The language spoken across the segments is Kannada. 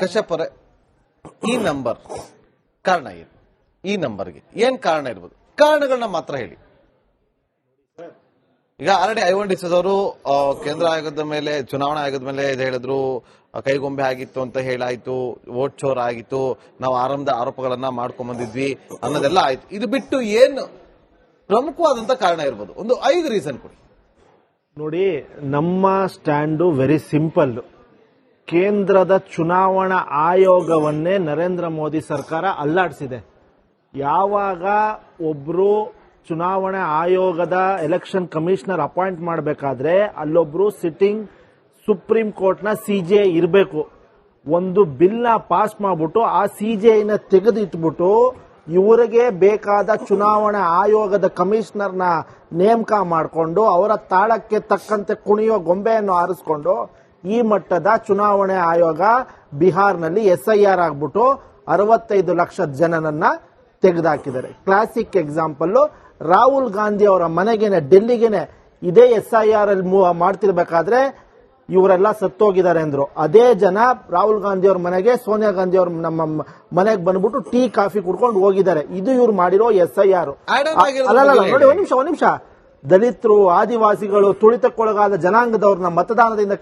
ಕಶ್ಯಪ್ ಅವರೇ, ಈ ನಂಬರ್ ಕಾರಣ ಏನು? ಈ ನಂಬರ್ಗೆ ಏನ್ ಕಾರಣ ಇರ್ಬೋದು? ಕಾರಣಗಳನ್ನ ಮಾತ್ರ ಹೇಳಿ. ಈಗ ಆಲ್ರೆಡಿ ಐವನ್ ಡಿಸೋಜ ಅವರು ಕೇಂದ್ರ ಆಯೋಗದ ಮೇಲೆ, ಚುನಾವಣಾ ಆಯೋಗದ ಮೇಲೆ ಇದು ಹೇಳಿದ್ರು, ಕೈಗೊಂಬೆ ಆಗಿತ್ತು ಅಂತ ಹೇಳಾಯ್ತು, ವೋಟ್ ಚೋರ್ ಆಗಿತ್ತು, ನಾವು ಆರಂಭದ ಆರೋಪಗಳನ್ನ ಮಾಡ್ಕೊಂಡ್ ಬಂದಿದ್ವಿ ಅನ್ನೋದೆಲ್ಲ ಆಯ್ತು. ಇದು ಬಿಟ್ಟು ಏನು ಪ್ರಮುಖವಾದಂತ ಕಾರಣ ಇರ್ಬೋದು? ಒಂದು 5 ರೀಸನ್ ಕೊಡಿ. ನೋಡಿ, ನಮ್ಮ ಸ್ಟ್ಯಾಂಡು ವೆರಿ ಸಿಂಪಲ್. ಕೇಂದ್ರದ ಚುನಾವಣಾ ಆಯೋಗವನ್ನೇ ನರೇಂದ್ರ ಮೋದಿ ಸರ್ಕಾರ ಅಲ್ಲಾಡಿಸಿದೆ. ಯಾವಾಗ ಒಬ್ರು ಚುನಾವಣಾ ಆಯೋಗದ ಎಲೆಕ್ಷನ್ ಕಮಿಷನರ್ ಅಪಾಯಿಂಟ್ ಮಾಡಬೇಕಾದ್ರೆ ಅಲ್ಲೊಬ್ರು ಸಿಟ್ಟಿಂಗ್ ಸುಪ್ರೀಂ ಕೋರ್ಟ್ನ ಸಿಜೆ ಇರಬೇಕು. ಒಂದು ಬಿಲ್ ನ ಪಾಸ್ ಮಾಡ್ಬಿಟ್ಟು ಆ ಸಿಜೆನ ತೆಗೆದಿಟ್ಬಿಟ್ಟು ಇವರಿಗೆ ಬೇಕಾದ ಚುನಾವಣಾ ಆಯೋಗದ ಕಮಿಷನರ್ನ ನೇಮಕ ಮಾಡಿಕೊಂಡು ಅವರ ತಾಳಕ್ಕೆ ತಕ್ಕಂತೆ ಕುಣಿಯೋ ಗೊಂಬೆಯನ್ನು ಆರಿಸಿಕೊಂಡು ಈ ಮಟ್ಟದ ಚುನಾವಣೆ ಆಯೋಗ ಬಿಹಾರ್ನಲ್ಲಿ SIR ಆಗ್ಬಿಟ್ಟು 65 ಲಕ್ಷ ಜನನನ್ನ ತೆಗೆದುಹಾಕಿದ್ದಾರೆ. ಕ್ಲಾಸಿಕ್ ಎಕ್ಸಾಂಪಲ್, ರಾಹುಲ್ ಗಾಂಧಿ ಅವರ ಮನೆಗೇನೆ, ಡೆಲ್ಲಿಗೆನೆ ಇದೇ SIR ಅಲ್ಲಿ ಮಾಡ್ತಿರ್ಬೇಕಾದ್ರೆ ಇವರೆಲ್ಲ ಸತ್ತೋಗಿದ್ದಾರೆ ಅಂದ್ರು. ಅದೇ ಜನ ರಾಹುಲ್ ಗಾಂಧಿ ಅವ್ರ ಮನೆಗೆ, ಸೋನಿಯಾ ಗಾಂಧಿ ಅವ್ರ ನಮ್ಮ ಮನೆಗೆ ಬಂದ್ಬಿಟ್ಟು ಟೀ ಕಾಫಿ ಕುಡ್ಕೊಂಡು ಹೋಗಿದ್ದಾರೆ. ಇದು ಇವ್ರು ಮಾಡಿರೋ SIR. ನೋಡಿ, ಒಂದ್ ನಿಮಿಷ. ದಲಿತರು, ಆದಿವಾಸಿಗಳು, ತುಳಿತಕ್ಕೊಳಗಾದ ಜನಾಂಗದವ್ರನ್ನ ಮತದಾನದಿಂದ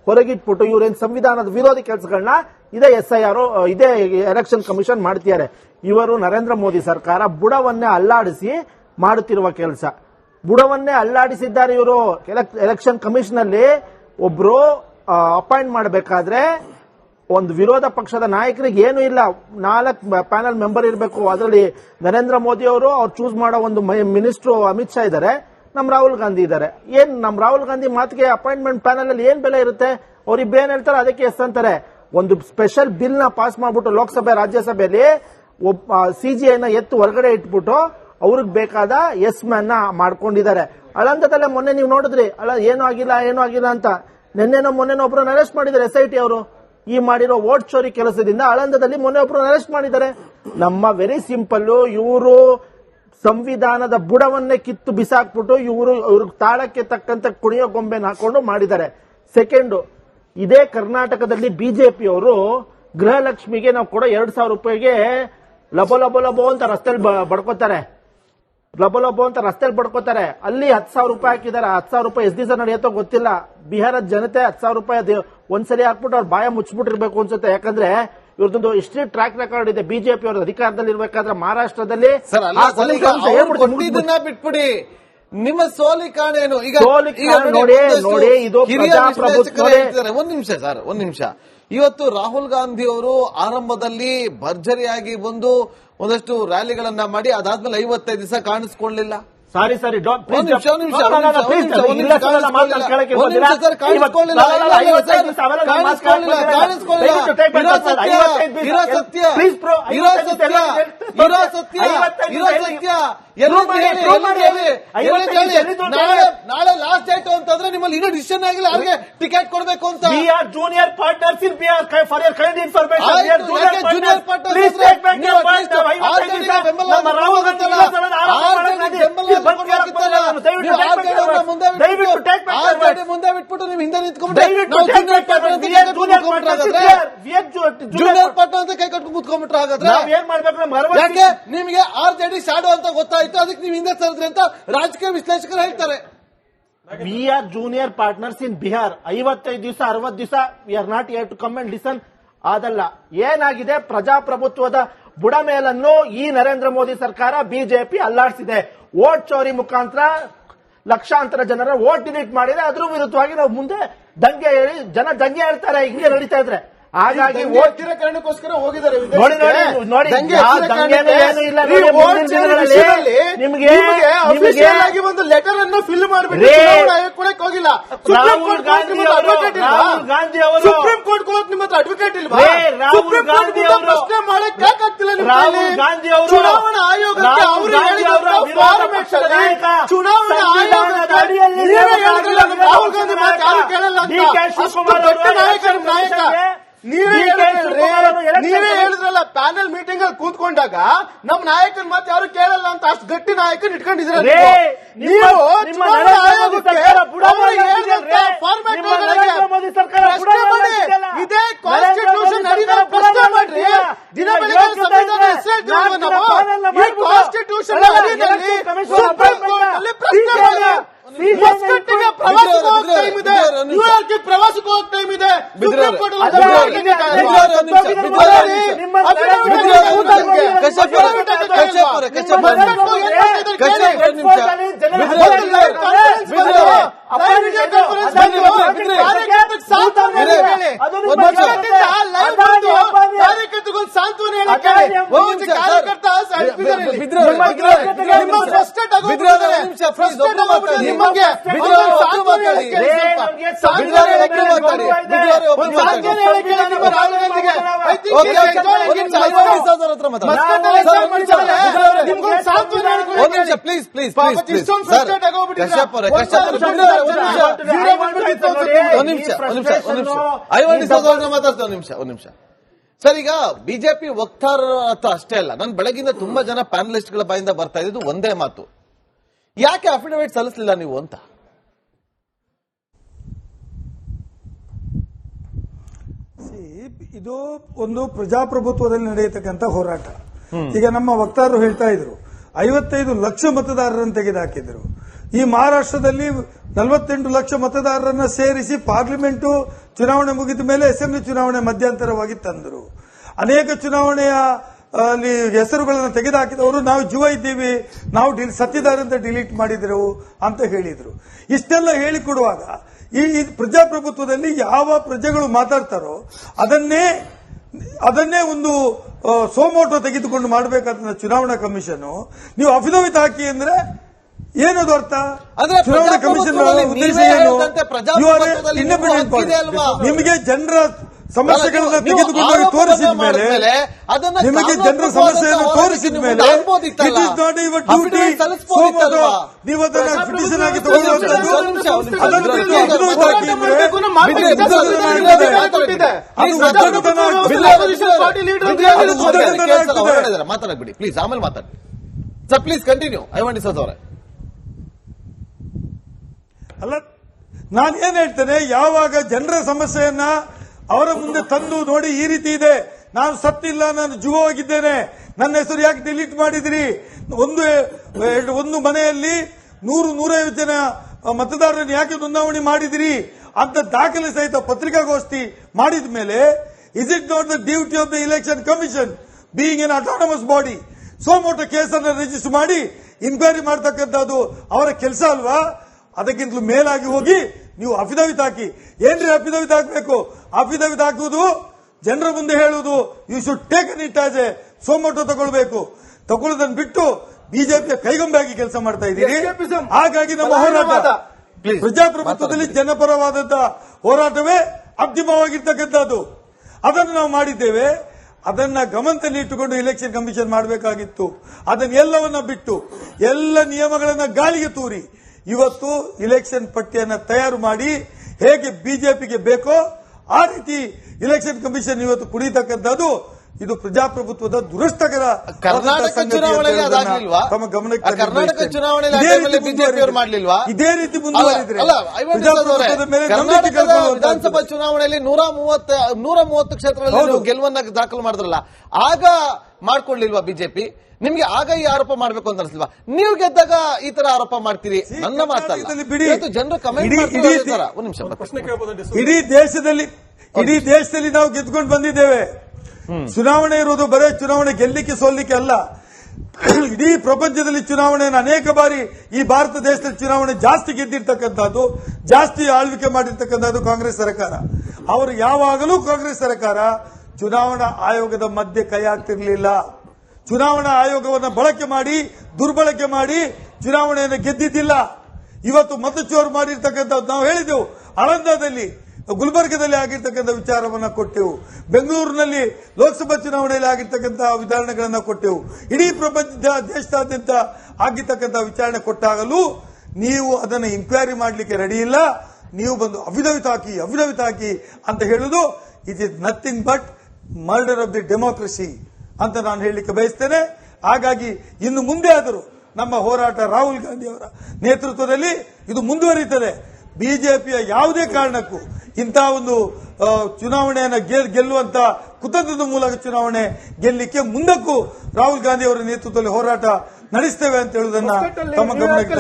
ಹೊರಗಿಟ್ಬಿಟ್ಟು ಇವರೇನ್ ಸಂವಿಧಾನದ ವಿರೋಧಿ ಕೆಲಸಗಳನ್ನ ಇದೇ SIR, ಇದೇ ಎಲೆಕ್ಷನ್ ಕಮಿಷನ್ ಮಾಡ್ತಿದ್ದಾರೆ. ಇವರು ನರೇಂದ್ರ ಮೋದಿ ಸರ್ಕಾರ ಬುಡವನ್ನೇ ಅಲ್ಲಾಡಿಸಿ ಮಾಡುತ್ತಿರುವ ಕೆಲಸ. ಬುಡವನ್ನೇ ಅಲ್ಲಾಡಿಸಿದ್ದಾರೆ ಇವರು. ಎಲೆಕ್ಷನ್ ಕಮಿಷನ್ ಅಲ್ಲಿ ಒಬ್ರು ಅಪಾಯಿಂಟ್ ಮಾಡಬೇಕಾದ್ರೆ ಒಂದು ವಿರೋಧ ಪಕ್ಷದ ನಾಯಕರಿಗೆ ಏನು ಇಲ್ಲ, 4 ಪ್ಯಾನಲ್ ಮೆಂಬರ್ ಇರಬೇಕು. ಅದರಲ್ಲಿ ನರೇಂದ್ರ ಮೋದಿ ಅವರು ಚೂಸ್ ಮಾಡೋ ಒಂದು ಮಿನಿಸ್ಟರ್ ಅಮಿತ್ ಶಾ ಇದ್ದಾರೆ, ನಮ್ ರಾಹುಲ್ ಗಾಂಧಿ ಇದ್ದಾರೆ. ಏನ್ ನಮ್ ರಾಹುಲ್ ಗಾಂಧಿ ಮಾತಿಗೆ ಅಪಾಯಿಂಟ್ಮೆಂಟ್ ಪ್ಯಾನಲ್ ಅಲ್ಲಿ ಏನ್ ಬೆಲೆ ಇರುತ್ತೆ? ಅವ್ರಿಗೆ ಏನ್ ಹೇಳ್ತಾರೆ ಅದಕ್ಕೆ ಎಸ್ ಅಂತಾರೆ. ಒಂದು ಸ್ಪೆಷಲ್ ಬಿಲ್ ನ ಪಾಸ್ ಮಾಡ್ಬಿಟ್ಟು ಲೋಕಸಭೆ, ರಾಜ್ಯಸಭೆಯಲ್ಲಿ ಸಿಜಿಐನ ಎತ್ತು ಹೊರಗಡೆ ಇಟ್ಬಿಟ್ಟು ಅವ್ರಿಗೆ ಬೇಕಾದ ಎಸ್ ಮ್ಯಾನ್ ನ ಮಾಡ್ಕೊಂಡಿದ್ದಾರೆ. ಅಳಂದದಲ್ಲೇ ಮೊನ್ನೆ ನೀವು ನೋಡಿದ್ರಿ, ಏನೂ ಆಗಿಲ್ಲ ಅಂತ. ನಿನ್ನೆನೋ ಮೊನ್ನೆನೋ ಒಬ್ಬರನ್ನ ಅರೆಸ್ಟ್ ಮಾಡಿದ್ದಾರೆ SIT ಅವರು. ಈ ಮಾಡಿರೋ ವೋಟ್ ಚೋರಿ ಕೆಲಸದಿಂದ ಅಳಂದದಲ್ಲಿ ಮೊನ್ನೆ ಒಬ್ಬರನ್ನ ಅರೆಸ್ಟ್ ಮಾಡಿದ್ದಾರೆ. ನಮ್ಮ ವೆರಿ ಸಿಂಪಲ್, ಇವರು ಸಂವಿಧಾನದ ಬುಡವನ್ನೇ ಕಿತ್ತು ಬಿಸಾಕ್ಬಿಟ್ಟು ಇವ್ರ ತಾಳಕ್ಕೆ ತಕ್ಕಂತೆ ಕುಣಿಯೋ ಗೊಂಬೆನ ಹಾಕೊಂಡು ಮಾಡಿದ್ದಾರೆ. ಸೆಕೆಂಡ್, ಇದೇ ಕರ್ನಾಟಕದಲ್ಲಿ ಬಿಜೆಪಿ ಅವರು ಗೃಹಲಕ್ಷ್ಮಿಗೆ ನಾವು ಕೊಡೋ 2,000 ರೂಪಾಯಿಗೆ ಲಬೋ ಅಂತ ರಸ್ತೆಯಲ್ಲಿ ಬಡ್ಕೋತಾರೆ. ಅಲ್ಲಿ 10,000 ರೂಪಾಯಿ ಹಾಕಿದ್ದಾರೆ. 10,000 ರೂಪಾಯಿ ಎಷ್ಟು ದಿವಸ ನಡೆಯುತ್ತೋ ಗೊತ್ತಿಲ್ಲ. ಬಿಹಾರದ ಜನತೆ 10,000 ರೂಪಾಯಿ ಒಂದ್ಸಲಿ ಹಾಕ್ಬಿಟ್ಟು ಅವ್ರ ಬಾಯ ಮುಚ್ಚಿಬಿಟ್ಟಿರ್ಬೇಕು ಅನ್ಸುತ್ತೆ. ಯಾಕಂದ್ರೆ ಇವ್ರದೊಂದು ಹಿಸ್ಟ್ರಿ ಟ್ರ್ಯಾಕ್ ರೆಕಾರ್ಡ್ ಇದೆ. ಬಿಜೆಪಿ ಅವರು ಅಧಿಕಾರದಲ್ಲಿ ಇರ್ಬೇಕಾದ್ರೆ ಮಹಾರಾಷ್ಟ್ರದಲ್ಲಿ ಬಿಟ್ಬಿಡಿ, ನಿಮ್ಮ ಸೋಲಿ ಕಾರಣ ಏನು? ಈಗ ನೋಡಿ, ಇದು ಒಂದ್ ನಿಮಿಷ. ಇವತ್ತು ರಾಹುಲ್ ಗಾಂಧಿ ಅವರು ಆರಂಭದಲ್ಲಿ ಭರ್ಜರಿಯಾಗಿ ಬಂದು ಒಂದಷ್ಟು ರ್ಯಾಲಿಗಳನ್ನ ಮಾಡಿ ಅದಾದ್ಮೇಲೆ 55 ದಿವಸ ಕಾಣಿಸ್ಕೊಳ್ಳಲಿಲ್ಲ. ಸಾರಿ ನಾಳೆ ಲಾಸ್ಟ್ ಡೇಟ್ ಅಂತಂದ್ರೆ ನಿಮ್ಮಲ್ಲಿ ಇನ್ನೂ ಡಿಸಿಷನ್ ಆಗಿಲ್ಲ ಯಾರಿಗೆ ಟಿಕೆಟ್ ಕೊಡಬೇಕು ಅಂತ. Junior partners in Bihar for your kind information. Junior partners ಮುಂದೆ ಬಿಟ್ಬಿಟ್ಟು ನೀವು ಹಿಂದೆ ನಿಂತ್ಕೊಂಡ್ರೆ ಜೂನಿಯರ್ ಪಾರ್ಟ್ನರ್ ಅಂತ ಕೈ ಕಟ್ಕೊಂಡು ಕೂತ್ಕೊಂಡ್ಬಿಟ್ರೆ ಹಾಗಾದ್ರೆ ಯಾಕೆ ನಿಮಗೆ RJD ಶಾಡೋ ಅಂತ ಗೊತ್ತಾಯ್ತು, ಅದಕ್ಕೆ ನೀವು ಹಿಂದೆ ಸರಿದ್ರಿ ಅಂತ ರಾಜಕೀಯ ವಿಶ್ಲೇಷಕರು ಹೇಳ್ತಾರೆ. We are junior partners in Bihar. 55 ದಿವಸ 60 ದಿವಸ we are not here to come and listen. ಅದಲ್ಲ, ಏನಾಗಿದೆ, ಪ್ರಜಾಪ್ರಭುತ್ವದ ಬುಡ ಮೇಲನ್ನು ಈ ನರೇಂದ್ರ ಮೋದಿ ಸರ್ಕಾರ ಬಿಜೆಪಿ ಅಲ್ಲಾಡಿಸಿದೆ. ವೋಟ್ ಚೋರಿ ಮುಖಾಂತರ ಲಕ್ಷಾಂತರ ಜನರ ವೋಟ್ ಡಿಲೀಟ್ ಮಾಡಿದೆ. ಅದ್ರ ವಿರುದ್ಧವಾಗಿ ನಾವು ಮುಂದೆ ದಂಗೆ ಹೇಳಿ ಜನ ದಂಗೆ ಹೇಳ್ತಾರೆ ಹಿಂಗೆ ನಡೀತಾ ಇದ್ರೆ. ಹಾಗಾಗಿ ವೋಟ್ ಕಾರಣಕ್ಕೋಸ್ಕರ ಹೋಗಿದ್ದಾರೆ. ನೋಡಿ, ನಿಮಗೆ ಒಂದು ಲೆಟರ್ ಅನ್ನು ಫಿಲ್ ಮಾಡಿಬಿಟ್ಟು ಕೊಡಕ್ಕೆ ಹೋಗಿಲ್ಲ. ರಾಹುಲ್ ಗಾಂಧಿ ಅವರು ಸುಪ್ರೀಂ ಕೋರ್ಟ್ ಹೋಗಕ್ಕೆ ನಿಮ್ಮ ಹತ್ರ ಅಡ್ವೊಕೇಟ್ ಇಲ್ವಾ? ರಾಹುಲ್ ಗಾಂಧಿ ಅವರು ಪ್ರಶ್ನೆ ಮಾಡಕ್ಕೆ ಯಾಕಾಗ್ತಿಲ್ಲ? ರಾಹುಲ್ ಗಾಂಧಿ ಅವರು ಚುನಾವಣಾ ಆಯೋಗಕ್ಕೆ ಅವರು ಚುನಾವಣಾ ಆಯೋಗದ ರಾಹುಲ್ ಗಾಂಧಿ ಮಾತು ಯಾರು ಕೇಳಲ್ಲ ಅಂತ ನಾಯಕ ನೀವೇ ಹೇಳಿದ್ರಲ್ಲ, ಪ್ಯಾನಲ್ ಮೀಟಿಂಗ್ ಅಲ್ಲಿ ಕೂತ್ಕೊಂಡಾಗ ನಮ್ ನಾಯಕನ ಮಾತು ಯಾರು ಕೇಳಲ್ಲ ಅಂತ. ಅಷ್ಟು ಗಟ್ಟಿ ನಾಯಕನ್ ಇಟ್ಕೊಂಡಿದ್ರೆ ಇದೇ ಕಾನ್ಸ್ಟಿಟ್ಯೂಷನ್ ನಡೀತಾ ನಿಮಿಷ ಸರ್, ಈಗ ಬಿಜೆಪಿ ವಕ್ತಾರರ ಹತ್ರ ಅಷ್ಟೇ ಅಲ್ಲ, ನಾನು ಬೆಳಗಿಂದ ತುಂಬಾ ಜನ ಪ್ಯಾನಲಿಸ್ಟ್ ಗಳ ಬಾಯಿಂದ ಬರ್ತಾ ಇದ್ದು ಒಂದೇ ಮಾತು, ಯಾಕೆ ಅಫಿಡವಿಟ್ ಸಲ್ಲಿಸಲಿಲ್ಲ ನೀವು ಅಂತ. ಇದು ಒಂದು ಪ್ರಜಾಪ್ರಭುತ್ವದಲ್ಲಿ ನಡೆಯತಕ್ಕಂಥ ಹೋರಾಟ. ಈಗ ನಮ್ಮ ವಕ್ತಾರರು ಹೇಳ್ತಾ ಇದ್ರು 55 ಲಕ್ಷ ಮತದಾರರನ್ನು ತೆಗೆದುಹಾಕಿದ್ರು. ಈ ಮಹಾರಾಷ್ಟ್ರದಲ್ಲಿ 48 ಲಕ್ಷ ಮತದಾರರನ್ನ ಸೇರಿಸಿ ಪಾರ್ಲಿಮೆಂಟ್ ಚುನಾವಣೆ ಮುಗಿದ ಮೇಲೆ ಅಸೆಂಬ್ಲಿ ಚುನಾವಣೆ ಮಧ್ಯಂತರವಾಗಿ ತಂದರು. ಅನೇಕ ಚುನಾವಣೆಯ ಅಲ್ಲಿ ಹೆಸರುಗಳನ್ನು ತೆಗೆದುಹಾಕಿದವರು ನಾವು ಜೀವ ಇದ್ದೀವಿ, ನಾವು ಸತ್ತಿದ್ದಾರೆ ಅಂತ ಡಿಲೀಟ್ ಮಾಡಿದ್ರು ಅಂತ ಹೇಳಿದ್ರು. ಇಷ್ಟೆಲ್ಲ ಹೇಳಿಕೊಡುವಾಗ ಈ ಪ್ರಜಾಪ್ರಭುತ್ವದಲ್ಲಿ ಯಾವ ಪ್ರಜೆಗಳು ಮಾತಾಡ್ತಾರೋ ಅದನ್ನೇ ಒಂದು ಸೋಮೋಟೋ ತೆಗೆದುಕೊಂಡು ಮಾಡಬೇಕಾದ ಚುನಾವಣಾ ಕಮಿಷನ್ ನೀವು ಅಫಿಡವಿಟ್ ಹಾಕಿ ಅಂದ್ರೆ ಏನದು ಅರ್ಥ? ಚುನಾವಣಾ ಕಮಿಷನ್ ಉದ್ದೇಶ ಏನು? Independent body. ನಿಮಗೆ ಜನರ ಸಮಸ್ಯೆಗಳನ್ನ ತೆಗೆದುಕೊಂಡು ತೋರಿಸಿದ ಮೇಲೆ ನಿಮಗೆ ಜನರ ಸಮಸ್ಯೆಯನ್ನು ತೋರಿಸಿದ ಮೇಲೆ it is not your duty suo motu ನೀವು ಅದನ್ನ ಪಿಟಿಷನ್ ಆಗಿ ತಗೊಳ್ಳುವಂತದ್ದು. ಅದನ್ನು ಬಿಟ್ಟು ಅಫಿಡವಿಟ್ ಹಾಕಿ ಅಂದ್ರೆ ಮಾತಾಡಬೇಡಿ ಪ್ಲೀಸ್, ಆಮೇಲೆ ಮಾತಾಡಿ ಸರ್. Please continue. ಐವಾಂಡಿಸೋಸ್ ಅವರೇ, ಅಲ್ಲ ನಾನೇನ್ ಹೇಳ್ತೇನೆ, ಯಾವಾಗ ಜನರ ಸಮಸ್ಯೆಯನ್ನ ಅವರ ಮುಂದೆ ತಂದು ನೋಡಿ ಈ ರೀತಿ ಇದೆ, ನಾನು ಸತ್ತಿಲ್ಲ, ನಾನು ಜೀವವಾಗಿದ್ದೇನೆ, ನನ್ನ ಹೆಸರು ಯಾಕೆ ಡಿಲೀಟ್ ಮಾಡಿದ್ರಿ, ಒಂದು ಮನೆಯಲ್ಲಿ 100-150 ಜನ ಮತದಾರರನ್ನು ಯಾಕೆ ನೋಂದಣಿ ಮಾಡಿದಿರಿ ಅಂತ ದಾಖಲೆ ಸಹಿತ ಪತ್ರಿಕಾಗೋಷ್ಠಿ ಮಾಡಿದ ಮೇಲೆ is it not the duty of the election commission being N autonomous body suo motu ಕೇಸನ್ನು ರಿಜಿಸ್ಟರ್ ಮಾಡಿ ಇನ್ಕ್ವೈರಿ ಮಾಡತಕ್ಕಂಥದ್ದು ಅವರ ಕೆಲಸ ಅಲ್ವಾ? ಅದಕ್ಕಿಂತಲೂ ಮೇಲಾಗಿ ಹೋಗಿ ನೀವು ಅಫಿಡವಿಟ್ ಹಾಕಿ. ಏನ್ರಿ ಅಫಿಡವಿಟ್ ಹಾಕಬೇಕು? ಅಫಿಡವಿಟ್ ಹಾಕುವುದು ಜನರ ಮುಂದೆ ಹೇಳುವುದು you should take on it as a suo motu ತಗೊಳ್ಳೋದನ್ನು ಬಿಟ್ಟು ಬಿಜೆಪಿಯ ಕೈಗೊಂಬೆಯಾಗಿ ಕೆಲಸ ಮಾಡ್ತಾ ಇದ್ದೀರಿ. ಹಾಗಾಗಿ ನಮ್ಮ ಹೋರಾಟ ಪ್ರಜಾಪ್ರಭುತ್ವದಲ್ಲಿ ಜನಪರವಾದಂತಹ ಹೋರಾಟವೇ ಅಂತಿಮವಾಗಿರ್ತಕ್ಕಂಥದ್ದು. ಅದನ್ನು ನಾವು ಮಾಡಿದ್ದೇವೆ. ಅದನ್ನ ಗಮನದಲ್ಲಿ ಇಟ್ಟುಕೊಂಡು ಇಲೆಕ್ಷನ್ ಕಮಿಷನ್ ಮಾಡಬೇಕಾಗಿತ್ತು. ಅದನ್ನೆಲ್ಲವನ್ನ ಬಿಟ್ಟು ಎಲ್ಲ ನಿಯಮಗಳನ್ನ ಗಾಳಿಗೆ ತೂರಿ ಇವತ್ತು ಇಲೆಕ್ಷನ್ ಪಟ್ಟಿಯನ್ನು ತಯಾರು ಮಾಡಿ ಹೇಗೆ ಬಿಜೆಪಿಗೆ ಬೇಕೋ ಆ ರೀತಿ ಇಲೆಕ್ಷನ್ ಕಮಿಷನ್ ಇವತ್ತು ಕುಡಿತಕ್ಕಂಥದ್ದು ಇದು ಪ್ರಜಾಪ್ರಭುತ್ವದ ದುರಸ್ಥಕರ. ಕರ್ನಾಟಕ ಚುನಾವಣೆಯಲ್ಲಿ ಅದಾಗಲಿಲ್ವಾ? ತಮ್ಮ ಗಮನಕ್ಕೆ ಕರ್ನಾಟಕ ಚುನಾವಣೆಯಲ್ಲಿ ಬಿಜೆಪಿ ಅವರು ಮಾಡಲಿಲ್ವಾ? ಇದೇ ರೀತಿ ಮುಂದುವರಿದ್ರೆ ಕರ್ನಾಟಕದ ವಿಧಾನಸಭಾ ಚುನಾವಣೆಯಲ್ಲಿ 130 ಕ್ಷೇತ್ರಗಳಲ್ಲಿ ಗೆಲುವನ್ನ ದಾಖಲು ಮಾಡಿದ್ರಲ್ಲ, ಆಗ ಮಾಡ್ಕೊಳ್ಳಿಲ್ವಾ ಬಿಜೆಪಿ? ನಿಮ್ಗೆ ಆಗ ಈ ಆರೋಪ ಮಾಡಬೇಕು ಅಂತ ಅನಿಸ್ಲಿಲ್ವಾ? ನೀವು ಗೆದ್ದಾಗ ಈ ತರ ಆರೋಪ ಮಾಡ್ತೀರಿ? ನನ್ನ ಮಾತಲ್ಲ, ಜನರು ಕಮೆಂಟ್ ಮಾಡ್ತಾರೆ. ಒಂದು ನಿಮಿಷ, ಇಡೀ ದೇಶದಲ್ಲಿ ನಾವು ಗೆದ್ಕೊಂಡು ಬಂದಿದ್ದೇವೆ. ಚುನಾವಣೆ ಇರುವುದು ಬರೇ ಚುನಾವಣೆ ಗೆಲ್ಲಿಕ್ಕೆ ಸೋಲಿಕ್ಕೆ ಅಲ್ಲ. ಇಡೀ ಪ್ರಪಂಚದಲ್ಲಿ ಚುನಾವಣೆಯನ್ನು ಅನೇಕ ಬಾರಿ ಈ ಭಾರತ ದೇಶದಲ್ಲಿ ಚುನಾವಣೆ ಜಾಸ್ತಿ ಗೆದ್ದಿರ್ತಕ್ಕಂಥದ್ದು, ಜಾಸ್ತಿ ಆಳ್ವಿಕೆ ಮಾಡಿರ್ತಕ್ಕಂಥದ್ದು ಕಾಂಗ್ರೆಸ್ ಸರ್ಕಾರ. ಅವರು ಯಾವಾಗಲೂ ಕಾಂಗ್ರೆಸ್ ಸರ್ಕಾರ ಚುನಾವಣಾ ಆಯೋಗದ ಮಧ್ಯೆ ಕೈ ಹಾಕ್ತಿರ್ಲಿಲ್ಲ. ಚುನಾವಣಾ ಆಯೋಗವನ್ನು ದುರ್ಬಳಕೆ ಮಾಡಿ ಚುನಾವಣೆಯನ್ನು ಗೆದ್ದಿದ್ದಿಲ್ಲ. ಇವತ್ತು ಮತಚೋರು ಮಾಡಿರ್ತಕ್ಕಂಥದ್ದು ನಾವು ಹೇಳಿದೆವು. ಆಳಂದದಲ್ಲಿ, ಗುಲ್ಬರ್ಗದಲ್ಲಿ ಆಗಿರ್ತಕ್ಕಂಥ ವಿಚಾರವನ್ನು ಕೊಟ್ಟೆವು. ಬೆಂಗಳೂರಿನಲ್ಲಿ ಲೋಕಸಭಾ ಚುನಾವಣೆಯಲ್ಲಿ ಆಗಿರ್ತಕ್ಕಂತಹ ವಿಚಾರಣೆಗಳನ್ನು ಕೊಟ್ಟೆವು. ಇಡೀ ದೇಶದಾದ್ಯಂತ ಆಗಿರ್ತಕ್ಕಂಥ ವಿಚಾರಣೆ ಕೊಟ್ಟಾಗಲೂ ನೀವು ಅದನ್ನು ಇನ್ಕ್ವೈರಿ ಮಾಡಲಿಕ್ಕೆ ರೆಡಿ ಇಲ್ಲ. ನೀವು ಬಂದು ಅಫಿಡವಿಟ್ ಹಾಕಿ ಅಂತ ಹೇಳುವುದು it is nothing but murder of the democracy ಅಂತ ನಾನು ಹೇಳಲಿಕ್ಕೆ ಬಯಸ್ತೇನೆ. ಹಾಗಾಗಿ ಇನ್ನು ಮುಂದೆ ಆದರೂ ನಮ್ಮ ಹೋರಾಟ ರಾಹುಲ್ ಗಾಂಧಿ ಅವರ ನೇತೃತ್ವದಲ್ಲಿ ಇದು ಮುಂದುವರಿಯುತ್ತದೆ. ಬಿಜೆಪಿಯ ಯಾವುದೇ ಕಾರಣಕ್ಕೂ ಇಂತಹ ಒಂದು ಚುನಾವಣೆಯನ್ನು ಗೆಲ್ಲುವಂತ ಕುತಂತ್ರದ ಮೂಲಕ ಚುನಾವಣೆ ಗೆಲ್ಲಲಿಕ್ಕೆ ಮುಂದಕ್ಕೂ ರಾಹುಲ್ ಗಾಂಧಿ ಅವರ ನೇತೃತ್ವದಲ್ಲಿ ಹೋರಾಟ ನಡೆಸ್ತೇವೆ ಅಂತ ಹೇಳುವುದನ್ನ ತಮ್ಮ ಗಮನಕ್ಕೆ